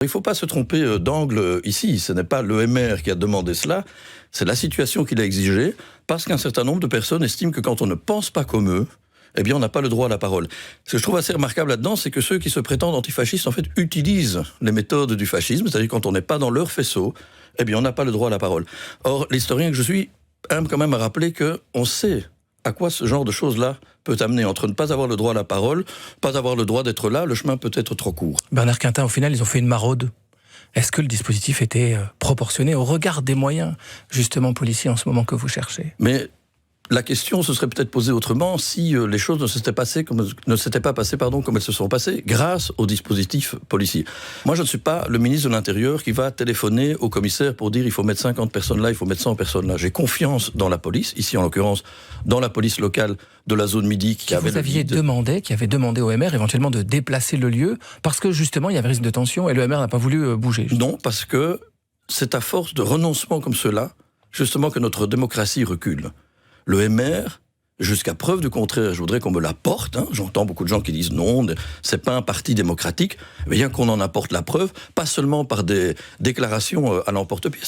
Il ne faut pas se tromper d'angle ici. Ce n'est pas l'EMR qui a demandé cela, c'est la situation qu'il a exigée, parce qu'un certain nombre de personnes estiment que quand on ne pense pas comme eux, eh bien, on n'a pas le droit à la parole. Ce que je trouve assez remarquable là-dedans, c'est que ceux qui se prétendent antifascistes, en fait, utilisent les méthodes du fascisme, c'est-à-dire quand on n'est pas dans leur faisceau, eh bien, on n'a pas le droit à la parole. Or, l'historien que je suis aime quand même à rappeler qu'on sait à quoi ce genre de choses-là peut amener, entre ne pas avoir le droit à la parole, pas avoir le droit d'être là, le chemin peut être trop court. Bernard Quintin, au final, ils ont fait une maraude. Est-ce que le dispositif était proportionné au regard des moyens, justement, policiers en ce moment que vous cherchez ? Mais la question se serait peut-être posée autrement si les choses ne s'étaient pas passées comme elles se sont passées grâce au dispositif policier. Moi, je ne suis pas le ministre de l'Intérieur qui va téléphoner au commissaire pour dire il faut mettre 50 personnes là, il faut mettre 100 personnes là. J'ai confiance dans la police, ici en l'occurrence dans la police locale de la zone Midi qui avait demandé au MR éventuellement de déplacer le lieu parce que justement il y avait risque de tension et le MR n'a pas voulu bouger. Non, parce que c'est à force de renoncement comme cela, justement que notre démocratie recule. Le MR, jusqu'à preuve du contraire, je voudrais qu'on me l'apporte, j'entends beaucoup de gens qui disent non, c'est pas un parti démocratique, bien qu'on en apporte la preuve, pas seulement par des déclarations à l'emporte-pièce.